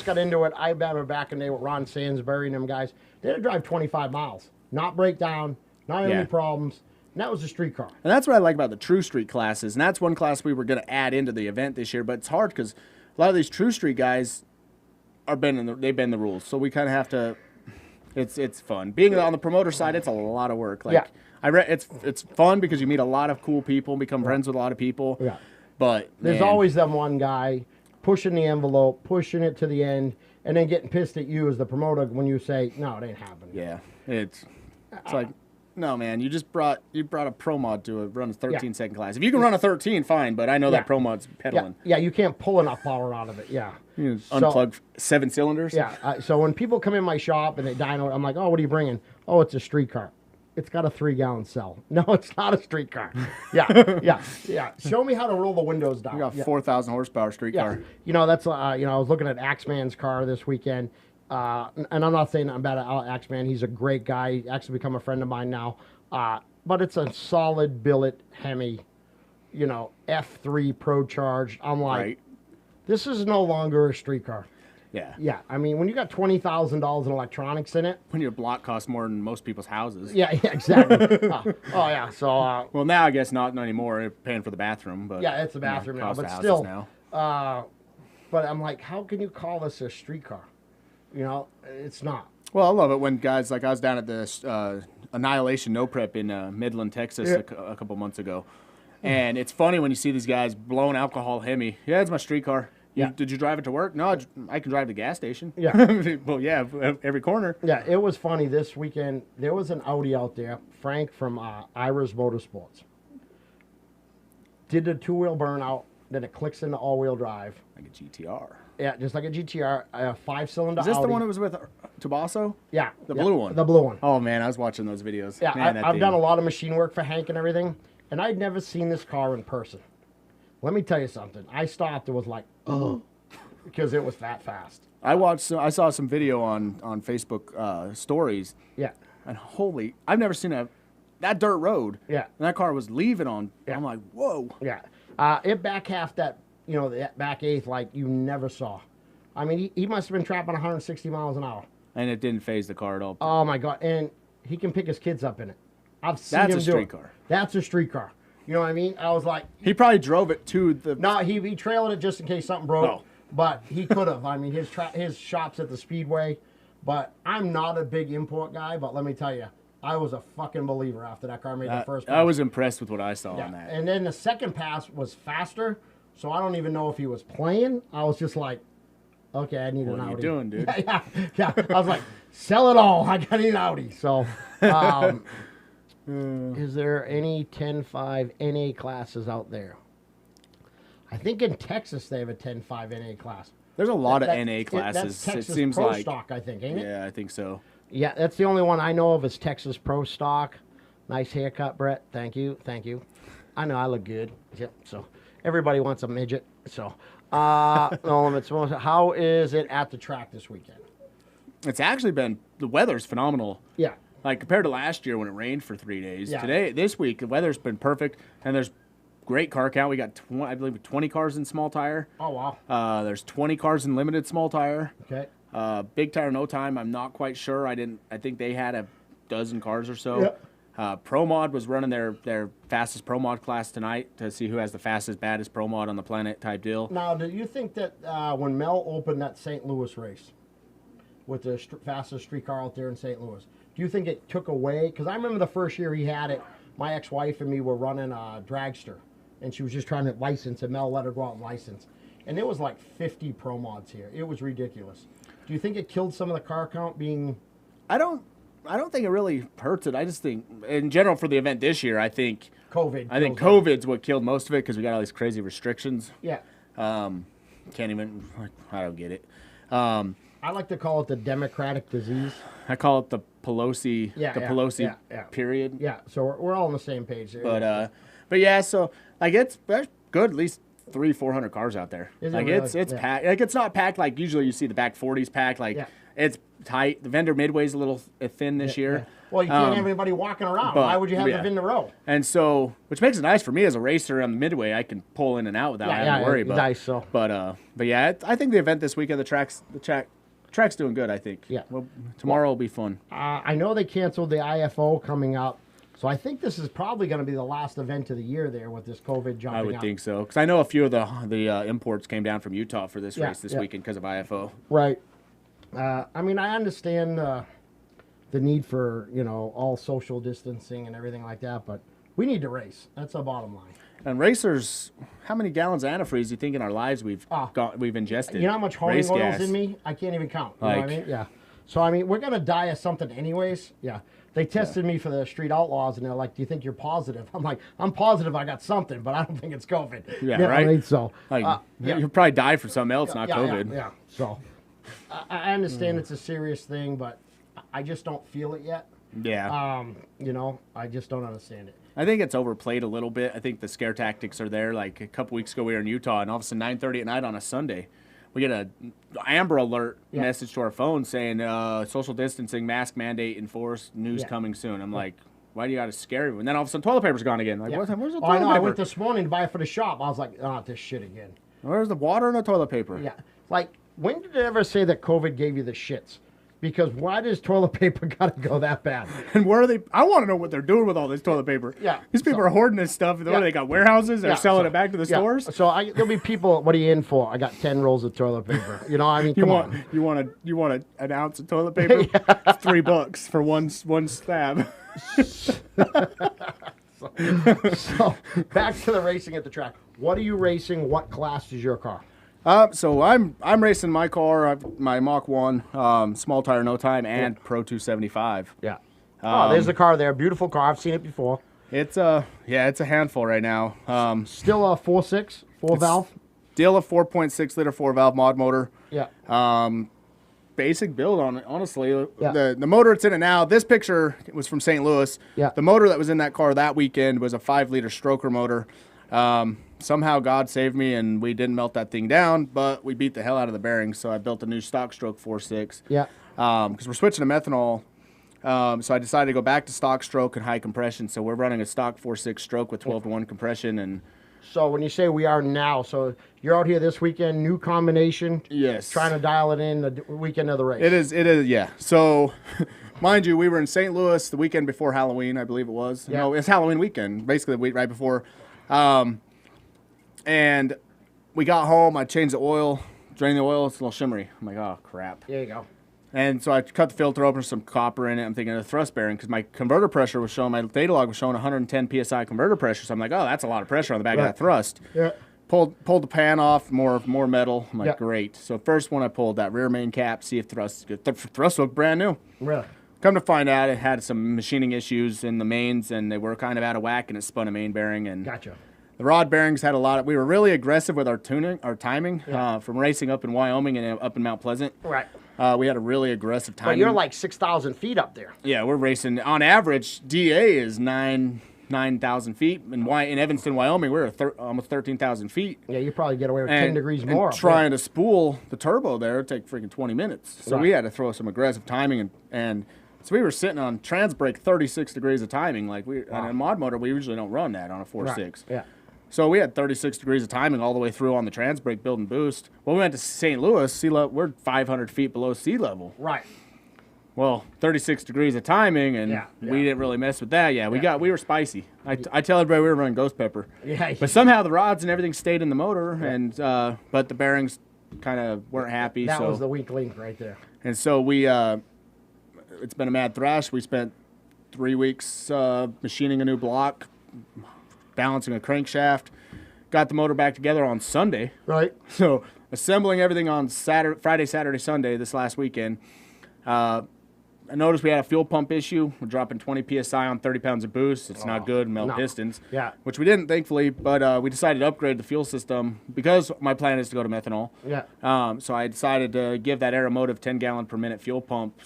[SPEAKER 2] got into it, I remember back in the day with Ron Sansbury and them guys, they had to drive 25 miles, not break down, not have
[SPEAKER 3] Yeah.
[SPEAKER 2] any problems. And that was a street car.
[SPEAKER 3] And that's what I like about the True Street classes. And that's one class we were going to add into the event this year. But it's hard because a lot of these True Street guys they bend the rules. So we kind of have to. It's fun being on the promoter side. It's a lot of work. Like
[SPEAKER 2] Yeah.
[SPEAKER 3] it's fun because you meet a lot of cool people, and become friends with a lot of people.
[SPEAKER 2] Yeah.
[SPEAKER 3] But
[SPEAKER 2] There's
[SPEAKER 3] man,
[SPEAKER 2] always that one guy pushing the envelope, pushing it to the end, and then getting pissed at you as the promoter when you say, no, it ain't happening.
[SPEAKER 3] Yeah, it's like. No, man, you brought a pro mod to run a 13-second class. If you can run a 13, fine, but I know that pro mod's
[SPEAKER 2] Yeah,
[SPEAKER 3] pedaling.
[SPEAKER 2] yeah, you can't pull enough power out of it. Yeah.
[SPEAKER 3] You
[SPEAKER 2] So-
[SPEAKER 3] unplug 7 cylinders.
[SPEAKER 2] Yeah. So when people come in my shop and they dyno, I'm like, oh, what are you bringing? Oh, it's a street car. It's got a 3-gallon cell. No, it's not a street car. Yeah. Show me how to roll the windows down.
[SPEAKER 3] You got
[SPEAKER 2] Yeah.
[SPEAKER 3] 4,000 horsepower street
[SPEAKER 2] Yeah,
[SPEAKER 3] car.
[SPEAKER 2] that's I was looking at Axeman's car this weekend, and I'm not saying I'm bad at Axeman. He's a great guy. He actually become a friend of mine now. But it's a solid billet Hemi, F3 Pro Charged. I'm like,
[SPEAKER 3] Right.
[SPEAKER 2] this is no longer a street car.
[SPEAKER 3] Yeah.
[SPEAKER 2] Yeah, I mean, when you got $20,000 in electronics in it.
[SPEAKER 3] When your block costs more than most people's houses.
[SPEAKER 2] Yeah, exactly. Oh yeah, so
[SPEAKER 3] Well, now I guess not anymore. You're paying for the bathroom, but
[SPEAKER 2] yeah, it's a bathroom now,
[SPEAKER 3] cost
[SPEAKER 2] but
[SPEAKER 3] of houses
[SPEAKER 2] still.
[SPEAKER 3] now.
[SPEAKER 2] But I'm like, how can you call this a street car? It's not.
[SPEAKER 3] Well, I love it when guys like I was down at the Annihilation No Prep in Midland, Texas,
[SPEAKER 2] Yeah.
[SPEAKER 3] a couple months ago, and it's funny when you see these guys blowing alcohol Hemi. Yeah, it's my street car.
[SPEAKER 2] Yeah.
[SPEAKER 3] Did you drive it to work? No, I can drive to the gas station.
[SPEAKER 2] Yeah.
[SPEAKER 3] Well, yeah, every corner.
[SPEAKER 2] Yeah, it was funny this weekend. There was an Audi out there, Frank from Limit Motorsports. Did the 2-wheel burnout, then it clicks into all-wheel drive.
[SPEAKER 3] Like a GTR.
[SPEAKER 2] Yeah, just like a GTR, a 5-cylinder
[SPEAKER 3] Is this
[SPEAKER 2] Audi.
[SPEAKER 3] the one that was with Tobasso?
[SPEAKER 2] Yeah.
[SPEAKER 3] The
[SPEAKER 2] yeah,
[SPEAKER 3] blue one?
[SPEAKER 2] The blue one.
[SPEAKER 3] Oh, man, I was watching those videos.
[SPEAKER 2] Yeah,
[SPEAKER 3] Man, that
[SPEAKER 2] I've
[SPEAKER 3] thing-
[SPEAKER 2] done a lot of machine work for Hank and everything, and I'd never seen this car in person. Let me tell you something. I stopped and was like, oh, because it was that fast.
[SPEAKER 3] I saw some video on Facebook stories,
[SPEAKER 2] Yeah.
[SPEAKER 3] and I've never seen that dirt road.
[SPEAKER 2] Yeah.
[SPEAKER 3] And that car was leaving on.
[SPEAKER 2] Yeah.
[SPEAKER 3] I'm like, whoa.
[SPEAKER 2] Yeah. It back half that, that back eighth like you never saw. I mean, he must have been trapping 160 miles an hour.
[SPEAKER 3] And it didn't phase the car at all.
[SPEAKER 2] Oh, my God. And he can pick his kids up in it. I've seen
[SPEAKER 3] That's
[SPEAKER 2] him
[SPEAKER 3] a
[SPEAKER 2] do
[SPEAKER 3] street
[SPEAKER 2] it.
[SPEAKER 3] car.
[SPEAKER 2] That's a street car. You know what I mean? I was like,
[SPEAKER 3] He probably drove it to the.
[SPEAKER 2] no, he trailed it just in case something broke.
[SPEAKER 3] Oh.
[SPEAKER 2] But he could have. I mean, his shop's at the Speedway. But I'm not a big import guy, but let me tell you, I was a fucking believer after that car made the first pass.
[SPEAKER 3] I was impressed with what I saw
[SPEAKER 2] Yeah.
[SPEAKER 3] on that.
[SPEAKER 2] And then the second pass was faster, so I don't even know if he was playing. I was just like, okay, I need an
[SPEAKER 3] What are you
[SPEAKER 2] Audi.
[SPEAKER 3] doing, dude?
[SPEAKER 2] Yeah. I was like, sell it all. I got an Audi. So, is there any 10.5 NA classes out there? I think in Texas they have a 10.5 NA class.
[SPEAKER 3] There's a lot of
[SPEAKER 2] That-
[SPEAKER 3] NA classes.
[SPEAKER 2] That's Texas
[SPEAKER 3] it seems
[SPEAKER 2] Pro
[SPEAKER 3] like.
[SPEAKER 2] Stock, I think, ain't it?
[SPEAKER 3] Yeah, I think so.
[SPEAKER 2] Yeah, that's the only one I know of is Texas Pro Stock. Nice haircut, Brett. Thank you. I know I look good. Yep. So everybody wants a midget. So no limits. How is it at the track this weekend?
[SPEAKER 3] It's actually been the weather's phenomenal.
[SPEAKER 2] Yeah.
[SPEAKER 3] Like compared to last year when it rained for 3 days.
[SPEAKER 2] Yeah.
[SPEAKER 3] This week, the weather's been perfect, and there's great car count. We got I believe 20 cars in small tire.
[SPEAKER 2] Oh wow.
[SPEAKER 3] There's 20 cars in limited small tire.
[SPEAKER 2] Okay.
[SPEAKER 3] Big tire no time. I'm not quite sure. I think they had a dozen cars or so.
[SPEAKER 2] Yep.
[SPEAKER 3] Pro Mod was running their fastest Pro Mod class tonight to see who has the fastest, baddest Pro Mod on the planet type deal.
[SPEAKER 2] Now, do you think that when Mel opened that St. Louis race with the fastest street car out there in St. Louis, do you think it took away? Because I remember the first year he had it, my ex-wife and me were running a dragster, and she was just trying to license, and Mel let her go out and license. And there was like 50 Pro Mods here. It was ridiculous. Do you think it killed some of the car count being?
[SPEAKER 3] I don't think it really hurts it. I just think, in general, for the event this year, I think
[SPEAKER 2] COVID.
[SPEAKER 3] I think
[SPEAKER 2] kills it.
[SPEAKER 3] COVID's what killed most of it because we got all these crazy restrictions.
[SPEAKER 2] Yeah.
[SPEAKER 3] Can't even. I don't get it.
[SPEAKER 2] I like to call it the Democratic disease.
[SPEAKER 3] I call it the Pelosi.
[SPEAKER 2] Yeah,
[SPEAKER 3] the
[SPEAKER 2] yeah,
[SPEAKER 3] Pelosi
[SPEAKER 2] yeah.
[SPEAKER 3] period.
[SPEAKER 2] Yeah. So we're all on the same page there.
[SPEAKER 3] But yeah. So like it's good. At least 300-400 cars out there.
[SPEAKER 2] Is it
[SPEAKER 3] like
[SPEAKER 2] really?
[SPEAKER 3] it's
[SPEAKER 2] Yeah.
[SPEAKER 3] packed. Like it's not packed like usually you see the back 40s packed. Like
[SPEAKER 2] Yeah.
[SPEAKER 3] it's tight. The vendor midway's a little thin this year.
[SPEAKER 2] Yeah. Well, you can't have anybody walking around.
[SPEAKER 3] but-
[SPEAKER 2] Why would you have
[SPEAKER 3] yeah.
[SPEAKER 2] them in the row?
[SPEAKER 3] And so, which makes it nice for me as a racer on the midway. I can pull in and out without having to worry. But
[SPEAKER 2] nice. So
[SPEAKER 3] But yeah, I think the event this weekend, the track's doing good. I think.
[SPEAKER 2] Yeah.
[SPEAKER 3] Well, tomorrow will be fun.
[SPEAKER 2] I know they canceled the IFO coming up, so I think this is probably going to be the last event of the year there with this COVID jumping
[SPEAKER 3] I would
[SPEAKER 2] up.
[SPEAKER 3] think so because I know a few of the imports came down from Utah for this race this
[SPEAKER 2] yeah.
[SPEAKER 3] weekend because of IFO.
[SPEAKER 2] Right. I mean, I understand the need for all social distancing and everything like that, but we need to race. That's the bottom line.
[SPEAKER 3] And racers, how many gallons of antifreeze do you think in our lives we've ingested?
[SPEAKER 2] You know how much honing
[SPEAKER 3] Race
[SPEAKER 2] oil's
[SPEAKER 3] gas.
[SPEAKER 2] in me? I can't even count. You know what I
[SPEAKER 3] Like-
[SPEAKER 2] mean? Yeah. So, I mean, we're going to die of something anyways. Yeah. They tested me for the Street Outlaws, and they're like, do you think you're positive? I'm like, I'm positive I got something, but I don't think it's COVID.
[SPEAKER 3] Yeah,
[SPEAKER 2] You know what I
[SPEAKER 3] right?
[SPEAKER 2] mean? So,
[SPEAKER 3] Like,
[SPEAKER 2] yeah.
[SPEAKER 3] you'll probably die from something else, not COVID.
[SPEAKER 2] Yeah. So, I understand it's a serious thing, but I just don't feel it yet.
[SPEAKER 3] Yeah.
[SPEAKER 2] I just don't understand it.
[SPEAKER 3] I think it's overplayed a little bit. I think the scare tactics are there. Like a couple weeks ago, we were in Utah, and all of a sudden, 9:30 at night on a Sunday, we get a Amber Alert message to our phone saying social distancing, mask mandate enforced, news coming soon. I'm like, why do you got to scare everyone? And then all of a sudden, toilet paper's gone again. Like, where's the toilet
[SPEAKER 2] I know.
[SPEAKER 3] paper?
[SPEAKER 2] I went this morning to buy it for the shop. I was like, oh, this shit again.
[SPEAKER 3] Where's the water and the toilet paper?
[SPEAKER 2] Yeah. Like, when did they ever say that COVID gave you the shits? Because why does toilet paper got to go that bad?
[SPEAKER 3] And where are they? I want to know what they're doing with all this toilet paper.
[SPEAKER 2] Yeah.
[SPEAKER 3] These people are hoarding this stuff. They got warehouses. They're selling it back to the stores.
[SPEAKER 2] So there'll be people. What are you in for? I got 10 rolls of toilet paper. I mean, come on.
[SPEAKER 3] You want an ounce of toilet paper? It's $3 for one slab.
[SPEAKER 2] So back to the racing at the track. What are you racing? What class is your car?
[SPEAKER 3] So I'm racing my car, my Mach 1, small tire, no time, and Pro 275.
[SPEAKER 2] Yeah. There's the car there. Beautiful car. I've seen it before.
[SPEAKER 3] It's a handful right now.
[SPEAKER 2] Still a 4.6, 4-valve.
[SPEAKER 3] Still a 4.6 liter 4-valve mod motor.
[SPEAKER 2] Yeah.
[SPEAKER 3] Basic build on it, honestly.
[SPEAKER 2] Yeah.
[SPEAKER 3] The motor it's in it now. This picture was from St. Louis.
[SPEAKER 2] Yeah.
[SPEAKER 3] The motor that was in that car that weekend was a 5-liter stroker motor. Somehow God saved me and we didn't melt that thing down, but we beat the hell out of the bearings. So I built a new stock stroke 4.6.
[SPEAKER 2] Yeah.
[SPEAKER 3] Because we're switching to methanol. So I decided to go back to stock stroke and high compression. So we're running a stock 4.6 stroke with 12-to-1 compression. And
[SPEAKER 2] So when you say we are now, so you're out here this weekend, new combination.
[SPEAKER 3] yes,
[SPEAKER 2] Trying to dial it in the weekend of the race.
[SPEAKER 3] It is, yeah. So, mind you, we were in St. Louis the weekend before Halloween, I believe it was.
[SPEAKER 2] Yeah.
[SPEAKER 3] No, it's Halloween weekend, basically the week right before. And we got home, I changed the oil, drained the oil, it's a little shimmery. I'm like, oh, crap.
[SPEAKER 2] There you go.
[SPEAKER 3] And so I cut the filter open, some copper in it. I'm thinking of the thrust bearing because my converter pressure was showing, my data log was showing 110 PSI converter pressure. So I'm like, oh, that's a lot of pressure on the back of that thrust.
[SPEAKER 2] Yeah.
[SPEAKER 3] Pulled the pan off, more metal. I'm like,
[SPEAKER 2] Yeah.
[SPEAKER 3] great. So first one I pulled that rear main cap, see if thrust is good. The thrust looked brand new.
[SPEAKER 2] Really?
[SPEAKER 3] Come to find out, it had some machining issues in the mains, and they were kind of out of whack, and it spun a main bearing. And
[SPEAKER 2] Gotcha.
[SPEAKER 3] the rod bearings had a lot of. We were really aggressive with our timing from racing up in Wyoming and up in Mount Pleasant.
[SPEAKER 2] Right.
[SPEAKER 3] We had a really aggressive timing.
[SPEAKER 2] But you're like 6,000 feet up there.
[SPEAKER 3] Yeah, we're racing on average. DA is 9,000 feet, and in Evanston, Wyoming, we're almost 13,000 feet.
[SPEAKER 2] Yeah, you probably get away with 10 degrees more.
[SPEAKER 3] And trying to spool the turbo there would take freaking 20 minutes. So
[SPEAKER 2] Right.
[SPEAKER 3] we had to throw some aggressive timing, and so we were sitting on trans brake 36 degrees of timing. Like on a mod motor, we usually don't run that on a 4.6.
[SPEAKER 2] Right. Yeah.
[SPEAKER 3] So we had 36 degrees of timing all the way through on the trans brake build and boost. Well, we went to St. Louis, sea level, we're 500 feet below sea level.
[SPEAKER 2] Right.
[SPEAKER 3] Well, 36 degrees of timing, and
[SPEAKER 2] Yeah,
[SPEAKER 3] we
[SPEAKER 2] yeah.
[SPEAKER 3] didn't really mess with that. Yeah, we were spicy. I tell everybody we were running ghost pepper.
[SPEAKER 2] Yeah.
[SPEAKER 3] But somehow the rods and everything stayed in the motor, and but the bearings kind of weren't happy.
[SPEAKER 2] That
[SPEAKER 3] so.
[SPEAKER 2] was the weak link right there.
[SPEAKER 3] And so we, it's been a mad thrash. We spent 3 weeks machining a new block, balancing a crankshaft, got the motor back together on Sunday.
[SPEAKER 2] Right.
[SPEAKER 3] So assembling everything on Friday, Saturday, Sunday this last weekend. I noticed we had a fuel pump issue. We're dropping 20 PSI on 30 pounds of boost. It's not good, melt pistons.
[SPEAKER 2] Yeah.
[SPEAKER 3] Which we didn't, thankfully, but we decided to upgrade the fuel system because my plan is to go to methanol.
[SPEAKER 2] Yeah.
[SPEAKER 3] So I decided to give that Aeromotive 10-gallon per minute fuel pump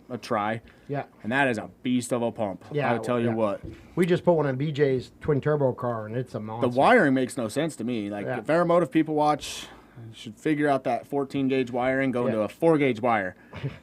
[SPEAKER 3] a try.
[SPEAKER 2] Yeah.
[SPEAKER 3] And that is a beast of a pump.
[SPEAKER 2] Yeah,
[SPEAKER 3] I'll tell you what.
[SPEAKER 2] We just put one in BJ's twin turbo car, and it's a monster.
[SPEAKER 3] The wiring makes no sense to me. Like, if Aeromotive people watch, you should figure out that 14-gauge wiring, go into a 4-gauge wire.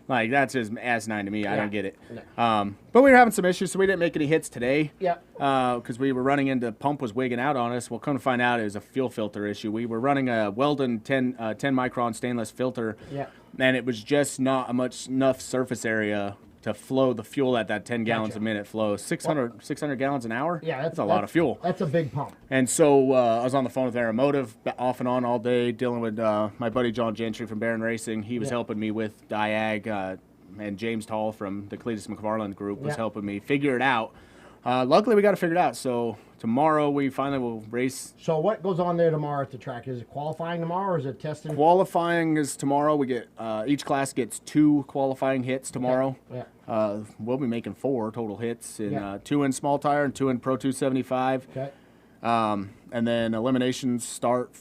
[SPEAKER 3] Like, that's just asinine to me. I don't get it. But we were having some issues, so we didn't make any hits today.
[SPEAKER 2] Yeah.
[SPEAKER 3] Because we were running into, pump was wigging out on us. Well, come to find out, it was a fuel filter issue. We were running a Weldon 10 micron stainless filter.
[SPEAKER 2] Yeah.
[SPEAKER 3] And it was just not enough surface area to flow the fuel at that 10 gallons a minute flow. 600 gallons an hour?
[SPEAKER 2] Yeah,
[SPEAKER 3] that's a lot of fuel.
[SPEAKER 2] That's a big pump.
[SPEAKER 3] And so I was on the phone with Aeromotive off and on all day, dealing with my buddy John Gentry from Barron Racing. He was helping me with Diag, and James Tall from the Cletus McFarland group was helping me figure it out. Luckily, we got it figured out. So tomorrow we finally will race.
[SPEAKER 2] So what goes on there tomorrow at the track? Is it qualifying tomorrow, or is it testing?
[SPEAKER 3] Qualifying is tomorrow. We get each class gets 2 qualifying hits tomorrow.
[SPEAKER 2] Yeah.
[SPEAKER 3] We'll be making 4 total hits, in 2 in small tire and 2 in Pro 275.
[SPEAKER 2] Okay.
[SPEAKER 3] And then eliminations start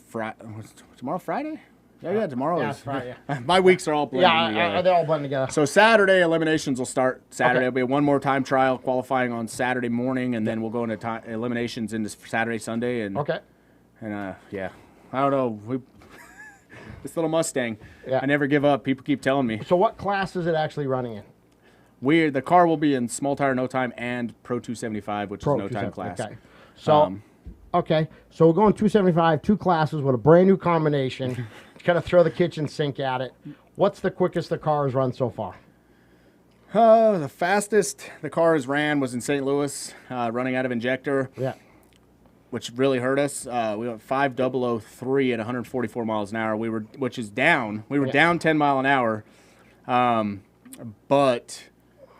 [SPEAKER 3] tomorrow, Friday? Yeah, tomorrow is.
[SPEAKER 2] Friday.
[SPEAKER 3] My weeks are all blending together.
[SPEAKER 2] They're all blending together.
[SPEAKER 3] So Saturday eliminations will start Saturday. It'll be one more time trial qualifying on Saturday morning, and then we'll go into eliminations into Saturday, Sunday, and and I don't know. This little Mustang, I never give up. People keep telling me.
[SPEAKER 2] So what class is it actually running in?
[SPEAKER 3] The car will be in small tire no time and Pro 275, which is no time class.
[SPEAKER 2] Okay. So so we're going 275, 2 classes with a brand new combination. Kind of throw the kitchen sink at it. What's the quickest the car has run so far?
[SPEAKER 3] The fastest the car has ran was in St. Louis, running out of injector.
[SPEAKER 2] Yeah.
[SPEAKER 3] Which really hurt us. We went 5003 at 144 miles an hour. Which is down. We were down 10 mile an hour, but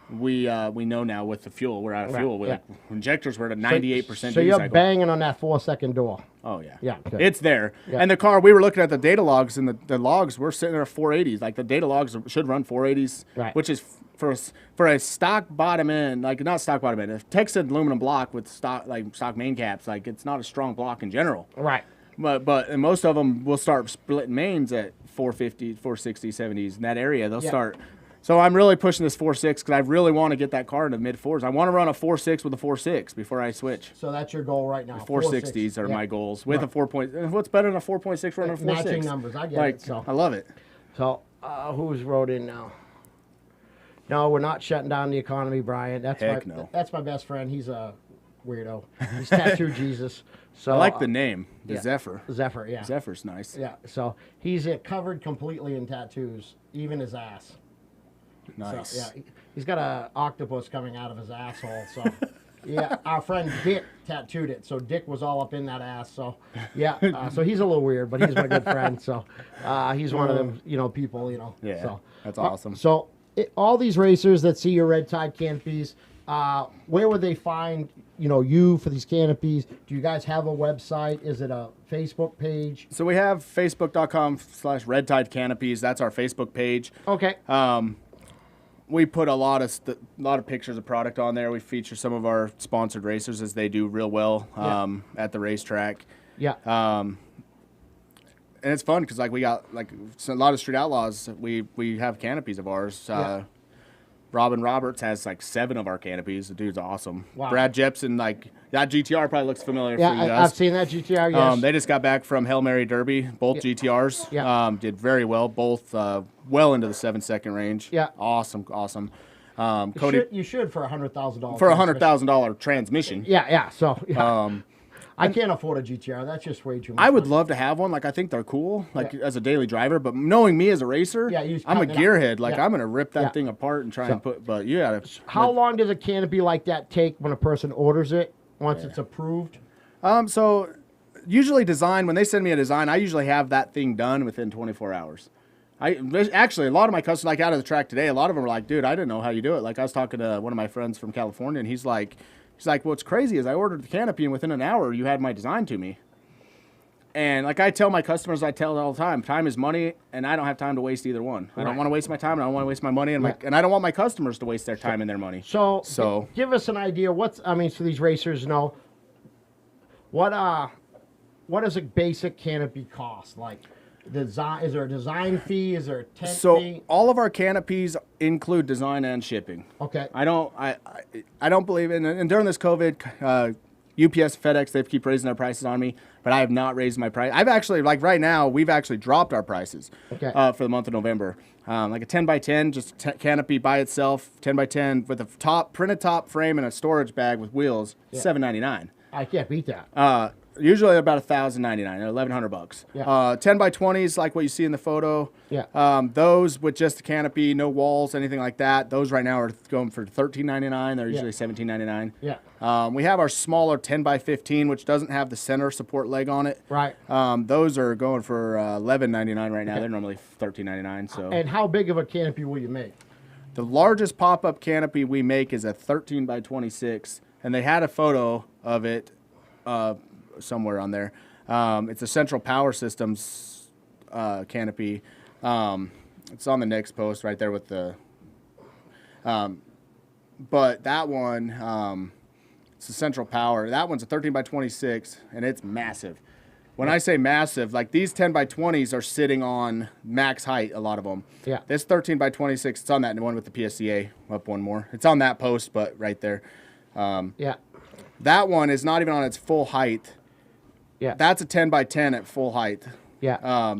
[SPEAKER 3] we know now with the fuel we're out of fuel. Like, injectors were at a 98%.
[SPEAKER 2] So you're banging on that 4-second door.
[SPEAKER 3] Oh yeah.
[SPEAKER 2] Yeah. Okay.
[SPEAKER 3] It's there. Yeah. And the car, we were looking at the data logs, and the logs we're sitting there at 480s. Like the data logs should run 480s, which is for a stock bottom end, like not stock bottom end, a Texan aluminum block with stock main caps. Like it's not a strong block in general.
[SPEAKER 2] Right.
[SPEAKER 3] And most of them will start splitting mains at 450, 460, 70s in that area. They'll start. So I'm really pushing this 4.6 because I really want to get that car into the mid-4s. I want to run a 4.6 with a 4.6 before I switch.
[SPEAKER 2] So that's your goal right now.
[SPEAKER 3] 460s are my goals with a 4. What's better than a 4.6 running a 4.6?
[SPEAKER 2] Matching numbers. I get it. So
[SPEAKER 3] I love it.
[SPEAKER 2] So who's wrote in now? No, we're not shutting down the economy, Brian. That's my best friend. He's a weirdo. He's Tattoo Jesus. So
[SPEAKER 3] I like the name, Zephyr.
[SPEAKER 2] Zephyr, yeah.
[SPEAKER 3] Zephyr's nice.
[SPEAKER 2] Yeah. So he's covered completely in tattoos, even his ass.
[SPEAKER 3] Nice.
[SPEAKER 2] So, he's got an octopus coming out of his asshole. So, our friend Dick tattooed it. So Dick was all up in that ass. So, so he's a little weird, but he's my good friend. So, he's one of them, people,
[SPEAKER 3] Yeah.
[SPEAKER 2] So
[SPEAKER 3] that's awesome.
[SPEAKER 2] So all these racers that see your red tide canopies, where would they find, you for these canopies? Do you guys have a website? Is it a Facebook page?
[SPEAKER 3] So we have facebook.com/Red Tide Canopies. That's our Facebook page.
[SPEAKER 2] Okay.
[SPEAKER 3] We put a lot of pictures of product on there. We feature some of our sponsored racers as they do real well at the racetrack.
[SPEAKER 2] Yeah.
[SPEAKER 3] And it's fun because we got a lot of street outlaws. We have canopies of ours. Robin Roberts has 7 of our canopies. The dude's awesome.
[SPEAKER 2] Wow.
[SPEAKER 3] Brad Jepson, that GTR probably looks familiar for you guys.
[SPEAKER 2] I've seen that GTR, yes.
[SPEAKER 3] They just got back from Hail Mary Derby, both GTRs.
[SPEAKER 2] Yeah.
[SPEAKER 3] Did very well, both well into the 7-second range.
[SPEAKER 2] Yeah.
[SPEAKER 3] Awesome.
[SPEAKER 2] Cody, you should for $100,000.
[SPEAKER 3] For a $100,000 transmission.
[SPEAKER 2] Yeah. So, I can't afford a GTR. That's just way too much.
[SPEAKER 3] I would love to have one. I think they're cool, as a daily driver. But knowing me as a racer, I'm a gearhead. I'm gonna rip that thing apart and try and put. But you gotta.
[SPEAKER 2] How long does a canopy like that take when a person orders it? Once it's approved.
[SPEAKER 3] So usually when they send me a design, I usually have that thing done within 24 hours. Actually, a lot of my customers, out of the track today, a lot of them are like, dude, I didn't know how you do it. I was talking to one of my friends from California, and he's like, what's crazy is I ordered the canopy, and within an hour, you had my design to me. And like I tell my customers, I tell it all the time, time is money, and I don't have time to waste either one. I don't want to waste my time, and I don't want to waste my money, and, and I don't want my customers to waste their time and their money.
[SPEAKER 2] So give us an idea. So these racers know, what does a basic canopy cost? Like, design, is there a design fee? Is there a tent fee?
[SPEAKER 3] So all of our canopies include design and shipping.
[SPEAKER 2] Okay.
[SPEAKER 3] I don't believe in, and during this COVID, UPS, FedEx, they keep raising their prices on me, but I have not raised my price. I've actually, like right now, we've actually dropped our prices for the month of November. Like a 10x10, just canopy by itself, 10x10 with a printed top frame and a storage bag with wheels, $7.99.
[SPEAKER 2] I can't beat that.
[SPEAKER 3] Usually about $1,099 or $1,100.
[SPEAKER 2] Yeah.
[SPEAKER 3] 10x20s, like what you see in the photo.
[SPEAKER 2] Yeah.
[SPEAKER 3] Those with just a canopy, no walls, anything like that. Those right now are going for $13.99. They're usually $17.99.
[SPEAKER 2] Yeah.
[SPEAKER 3] We have our smaller 10x15, which doesn't have the center support leg on it.
[SPEAKER 2] Right.
[SPEAKER 3] Those are going for $11.99 right now. They're normally $13.99. So.
[SPEAKER 2] And how big of a canopy will you make?
[SPEAKER 3] The largest pop-up canopy we make is a 13x26, and they had a photo of it somewhere on there. It's a Central Power Systems canopy. It's on the next post right there with the. But that one, it's a Central Power. That one's a 13x26, and it's massive. When I say massive, like these 10x20s are sitting on max height, a lot of them.
[SPEAKER 2] Yeah.
[SPEAKER 3] This 13x26, it's on that one with the PSCA. Up one more. It's on that post, but right there.
[SPEAKER 2] Yeah.
[SPEAKER 3] That one is not even on its full height.
[SPEAKER 2] Yeah.
[SPEAKER 3] That's a 10x10 at full height.
[SPEAKER 2] Yeah.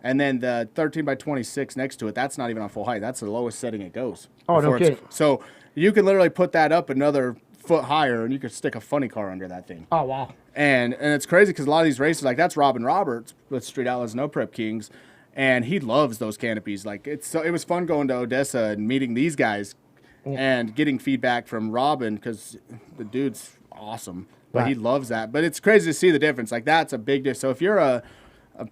[SPEAKER 3] And then the 13x26 next to it, that's not even on full height. That's the lowest setting it goes.
[SPEAKER 2] Oh, no kidding.
[SPEAKER 3] So you can literally put that up another foot higher, and you could stick a funny car under that thing.
[SPEAKER 2] Oh, wow.
[SPEAKER 3] And it's crazy because a lot of these races, like that's Robin Roberts with Street Outlaws No Prep Kings, and he loves those canopies. Like it was fun going to Odessa and meeting these guys and getting feedback from Robin because the dude's awesome. But he loves that. But it's crazy to see the difference. Like that's a big difference. So if you're a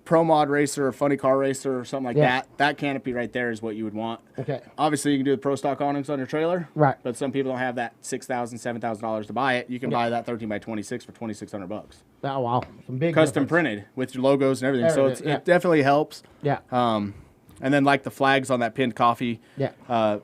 [SPEAKER 3] pro mod racer or funny car racer or something like that canopy right there is what you would want.
[SPEAKER 2] Okay.
[SPEAKER 3] Obviously, you can do the pro stock awnings on your trailer.
[SPEAKER 2] Right.
[SPEAKER 3] But some people don't have that $6,000, $7,000 to buy it. You can buy that 13x26 for $2,600.
[SPEAKER 2] Oh, wow. Some big
[SPEAKER 3] Custom
[SPEAKER 2] difference.
[SPEAKER 3] printed with your logos and everything. So it definitely helps.
[SPEAKER 2] Yeah.
[SPEAKER 3] And then like the flags on that pinned coffee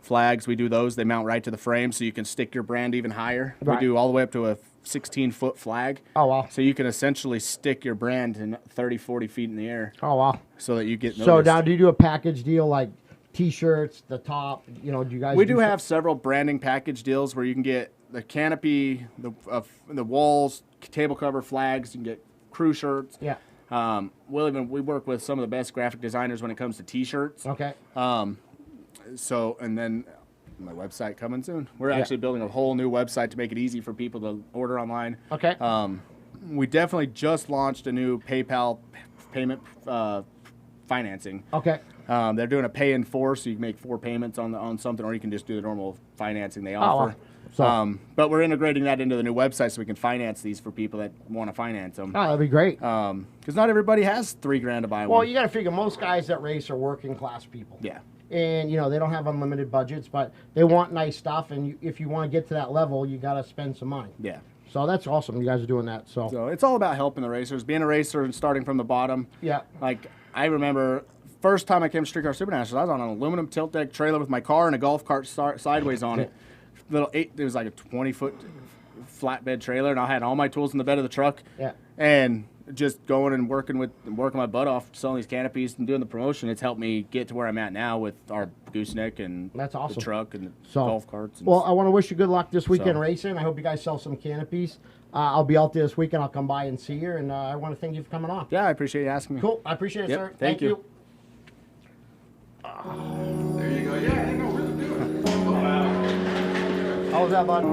[SPEAKER 3] flags, we do those. They mount right to the frame so you can stick your brand even higher.
[SPEAKER 2] Right.
[SPEAKER 3] We do all the way up to a 16-foot flag.
[SPEAKER 2] Oh, wow.
[SPEAKER 3] So you can essentially stick your brand in 30, 40 feet in the air.
[SPEAKER 2] Oh, wow.
[SPEAKER 3] So that you get noticed.
[SPEAKER 2] So now do you do a package deal like T-shirts, the top, do you guys
[SPEAKER 3] We do have several branding package deals where you can get the canopy, the walls, table cover, flags. You can get crew shirts.
[SPEAKER 2] Yeah.
[SPEAKER 3] We work with some of the best graphic designers when it comes to T-shirts.
[SPEAKER 2] Okay.
[SPEAKER 3] So, and then my website coming soon. We're actually building a whole new website to make it easy for people to order online.
[SPEAKER 2] Okay.
[SPEAKER 3] We definitely just launched a new PayPal payment financing.
[SPEAKER 2] Okay.
[SPEAKER 3] They're doing a pay in 4, so you can make 4 payments on something, or you can just do the normal financing they offer.
[SPEAKER 2] So,
[SPEAKER 3] but we're integrating that into the new website so we can finance these for people that want to finance them.
[SPEAKER 2] Oh, that'd be great.
[SPEAKER 3] Because not everybody has $3,000 to buy one.
[SPEAKER 2] Well, you got to figure most guys that race are working class people.
[SPEAKER 3] Yeah.
[SPEAKER 2] And, they don't have unlimited budgets, but they want nice stuff. And if you want to get to that level, you got to spend some money.
[SPEAKER 3] Yeah.
[SPEAKER 2] So that's awesome. You guys are doing that.
[SPEAKER 3] So it's all about helping the racers, being a racer and starting from the bottom.
[SPEAKER 2] Yeah.
[SPEAKER 3] Like, I remember first time I came to Street Car Super Nationals, I was on an aluminum tilt deck trailer with my car and a golf cart sideways on it. It was like a 20-foot flatbed trailer, and I had all my tools in the bed of the truck.
[SPEAKER 2] Yeah.
[SPEAKER 3] And just going and working my butt off selling these canopies and doing the promotion. It's helped me get to where I'm at now with our gooseneck and
[SPEAKER 2] that's awesome.
[SPEAKER 3] the truck and the
[SPEAKER 2] So,
[SPEAKER 3] golf carts.
[SPEAKER 2] Well, I want to wish you good luck this weekend racing. I hope you guys sell some canopies. I'll be out there this weekend. I'll come by and see you, and I want to thank you for coming on.
[SPEAKER 3] Yeah, I appreciate you asking me.
[SPEAKER 2] Cool. I appreciate it, sir.
[SPEAKER 3] Thank you.
[SPEAKER 1] There you go. Yeah, really do it.
[SPEAKER 2] How was that, bud?